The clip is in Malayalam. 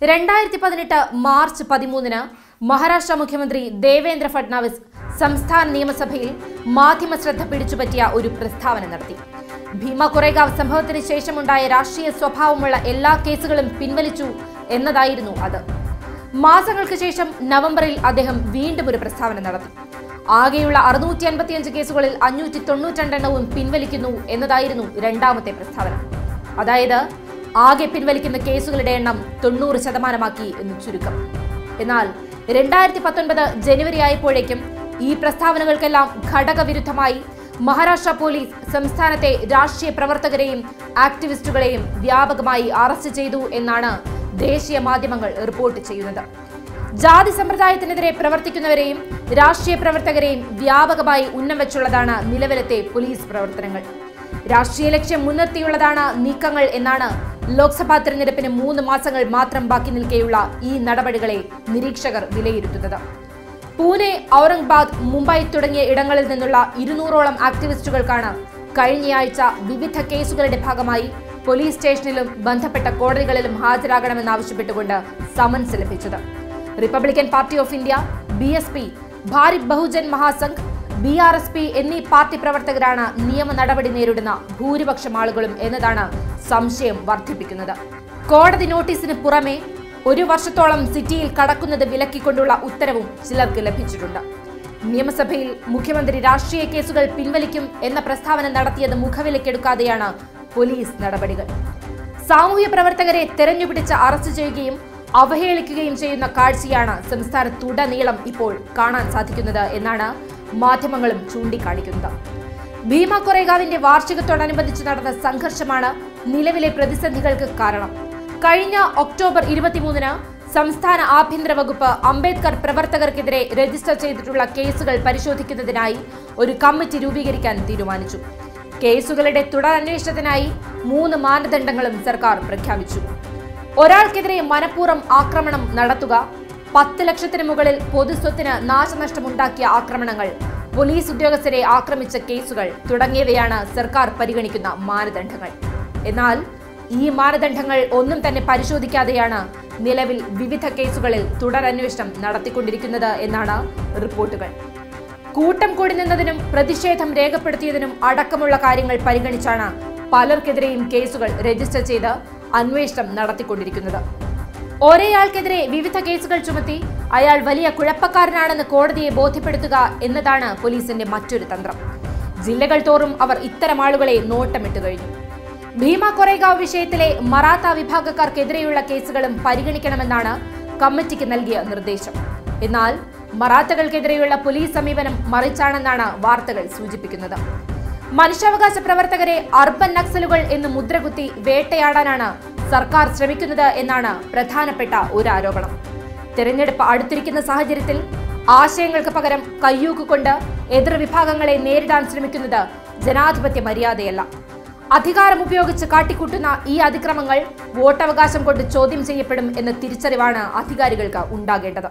2018 മാർച്ച് 13 മഹാരാഷ്ട്ര മുഖ്യമന്ത്രി ദേവേന്ദ്ര ഫഡ്നാവിസ് സംസ്ഥാന നിയമസഭയിൽ മാധ്യമ ശ്രദ്ധ പിടിച്ചുപറ്റിയ ഒരു പ്രസ്താവന നടത്തി. ഭീമ കൊറേഗാവ് സംഭവത്തിന് ശേഷമുണ്ടായ രാഷ്ട്രീയ സ്വഭാവമുള്ള എല്ലാ കേസുകളും പിൻവലിച്ചു എന്നതായിരുന്നു അത്. മാസങ്ങൾക്ക് ശേഷം നവംബറിൽ അദ്ദേഹം വീണ്ടും ഒരു പ്രസ്താവന നടത്തി. ആകെയുള്ള 655 കേസുകളിൽ 592 എണ്ണവും പിൻവലിക്കുന്നു എന്നതായിരുന്നു രണ്ടാമത്തെ പ്രസ്താവന. അതായത് ആകെ പിൻവലിക്കുന്ന കേസുകളുടെ എണ്ണം 90% എന്ന് ചുരുക്കം. എന്നാൽ 2019 ജനുവരി ആയപ്പോഴേക്കും ഈ പ്രസ്താവനകൾക്കെല്ലാം ഘടകവിരുദ്ധമായി മഹാരാഷ്ട്ര പോലീസ് സംസ്ഥാനത്തെ രാഷ്ട്രീയ പ്രവർത്തകരെയും ആക്ടിവിസ്റ്റുകളെയും വ്യാപകമായി അറസ്റ്റ് ചെയ്തു എന്നാണ് ദേശീയ മാധ്യമങ്ങൾ റിപ്പോർട്ട് ചെയ്യുന്നത്. ജാതി സമ്പ്രദായത്തിനെതിരെ പ്രവർത്തിക്കുന്നവരെയും രാഷ്ട്രീയ പ്രവർത്തകരെയും വ്യാപകമായി ഉന്നം വെച്ചുള്ളതാണ് നിലവിലത്തെ പോലീസ് പ്രവർത്തനങ്ങൾ. രാഷ്ട്രീയ ലക്ഷ്യം മുൻനിർത്തിയുള്ളതാണ് നീക്കങ്ങൾ എന്നാണ് ലോക്സഭാ തെരഞ്ഞെടുപ്പിന് 3 മാസങ്ങൾ മാത്രം ബാക്കി നിൽക്കെയുള്ള ഈ നടപടികളെ നിരീക്ഷകർ വിലയിരുത്തുന്നത്. പൂനെ, ഔറംഗാബാദ്, മുംബൈ തുടങ്ങിയ ഇടങ്ങളിൽ നിന്നുള്ള 200ഓളം ആക്ടിവിസ്റ്റുകൾക്കാണ് കഴിഞ്ഞയാഴ്ച വിവിധ കേസുകളുടെ ഭാഗമായി പോലീസ് സ്റ്റേഷനിലും ബന്ധപ്പെട്ട കോടതികളിലും ഹാജരാകണമെന്നാവശ്യപ്പെട്ടുകൊണ്ട് സമൻസ് ലഭിച്ചത്. Republican party of India, BSP, Bharat Bahujan Mahasangh, BRSP എന്നീ പാർട്ടി പ്രവർത്തകരാണ് നിയമ നടപടി നേരിടുന്ന ഭൂരിപക്ഷം ആളുകളും എന്നതാണ് സംശയം വർദ്ധിപ്പിക്കുന്നത്. കോടതി നോട്ടീസിന് പുറമെ 1 വർഷത്തോളം സിറ്റിയിൽ കടക്കുന്നത് വിലക്കിക്കൊണ്ടുള്ള ഉത്തരവും ചിലർക്ക് ലഭിച്ചിട്ടുണ്ട്. നിയമസഭയിൽ മുഖ്യമന്ത്രി രാഷ്ട്രീയ കേസുകൾ പിൻവലിക്കും എന്ന പ്രസ്താവന നടത്തിയത് മുഖവിലക്കെടുക്കാതെയാണ് പോലീസ് നടപടികൾ. സാമൂഹ്യ പ്രവർത്തകരെ തെരഞ്ഞുപിടിച്ച് അറസ്റ്റ് ചെയ്യുകയും അവഹേളിക്കുകയും ചെയ്യുന്ന കാഴ്ചയാണ് സംസ്ഥാനത്തുടനീളം ഇപ്പോൾ കാണാൻ സാധിക്കുന്നത് എന്നാണ് മാധ്യമങ്ങളും ചൂണ്ടിക്കാണിക്കുന്നത്. ഭീമ കൊറേഗാവിന്റെ വാർഷികത്തോടനുബന്ധിച്ച് നടന്ന സംഘർഷമാണ് നിലവിലെ പ്രതിസന്ധികൾക്ക് കാരണം. കഴിഞ്ഞ ഒക്ടോബർ 23 സംസ്ഥാന ആഭ്യന്തര വകുപ്പ് അംബേദ്കർ പ്രവർത്തകർക്കെതിരെ രജിസ്റ്റർ ചെയ്തിട്ടുള്ള കേസുകൾ പരിശോധിക്കുന്നതിനായി ഒരു കമ്മിറ്റി രൂപീകരിക്കാൻ തീരുമാനിച്ചു. കേസുകളുടെ തുടരന്വേഷണത്തിനായി 3 മാനദണ്ഡങ്ങളും സർക്കാർ പ്രഖ്യാപിച്ചു. ഒരാൾക്കെതിരെ മനഃപൂർവ്വം ആക്രമണം നടത്തുക, 10 ലക്ഷത്തിന് മുകളിൽ പൊതുസ്വത്തിന് നാശനഷ്ടമുണ്ടാക്കിയ ആക്രമണങ്ങൾ, പോലീസ് ഉദ്യോഗസ്ഥരെ ആക്രമിച്ച കേസുകൾ തുടങ്ങിയവയാണ് സർക്കാർ പരിഗണിക്കുന്ന മാനദണ്ഡങ്ങൾ. എന്നാൽ ഈ മാനദണ്ഡങ്ങൾ ഒന്നും തന്നെ പരിശോധിക്കാതെയാണ് നിലവിൽ വിവിധ കേസുകളിൽ തുടരന്വേഷണം നടത്തിക്കൊണ്ടിരിക്കുന്നത് എന്നാണ് റിപ്പോർട്ടുകൾ. കൂട്ടം കൂടി നിന്നതിനും പ്രതിഷേധം രേഖപ്പെടുത്തിയതിനും അടക്കമുള്ള കാര്യങ്ങൾ പരിഗണിച്ചാണ് പലർക്കെതിരെയും കേസുകൾ രജിസ്റ്റർ ചെയ്ത് അന്വേഷണം നടത്തിക്കൊണ്ടിരിക്കുന്നത്. ഒരേയാൾക്കെതിരെ വിവിധ കേസുകൾ ചുമത്തി അയാൾ വലിയ കുഴപ്പക്കാരനാണെന്ന് കോടതിയെ ബോധ്യപ്പെടുത്തുക എന്നതാണ് പോലീസിന്റെ മറ്റൊരു തന്ത്രം. ജില്ലകൾ തോറും അവർ ഇത്തരം ആളുകളെ നോട്ടമിട്ട് കഴിഞ്ഞു. ഭീമ കൊറേഗാവ് വിഷയത്തിലെ മറാത്ത വിഭാഗക്കാർക്കെതിരെയുള്ള കേസുകളും പരിഗണിക്കണമെന്നാണ് കമ്മിറ്റിക്ക് നൽകിയ നിർദ്ദേശം. എന്നാൽ മറാത്തകൾക്കെതിരെയുള്ള പോലീസ് സമീപനം മറിച്ചാണെന്നാണ് വാർത്തകൾ സൂചിപ്പിക്കുന്നത്. മനുഷ്യാവകാശ പ്രവർത്തകരെ അർബൻ നക്സലുകൾ എന്ന് മുദ്രകുത്തി വേട്ടയാടാനാണ് സർക്കാർ ശ്രമിക്കുന്നത് എന്നാണ് പ്രധാനപ്പെട്ട ഒരു ആരോപണം. തെരഞ്ഞെടുപ്പ് അടുത്തിരിക്കുന്ന സാഹചര്യത്തിൽ ആശയങ്ങൾക്ക് പകരം കയ്യൂക്കുകൊണ്ട് എതിർ വിഭാഗങ്ങളെ നേരിടാൻ ശ്രമിക്കുന്നത് ജനാധിപത്യ മര്യാദയല്ല. അധികാരം ഉപയോഗിച്ച് കാട്ടിക്കൂട്ടുന്ന ഈ അതിക്രമങ്ങൾ വോട്ടവകാശം കൊണ്ട് ചോദ്യം ചെയ്യപ്പെടും എന്ന തിരിച്ചറിവാണ് അധികാരികൾക്ക് ഉണ്ടാകേണ്ടത്.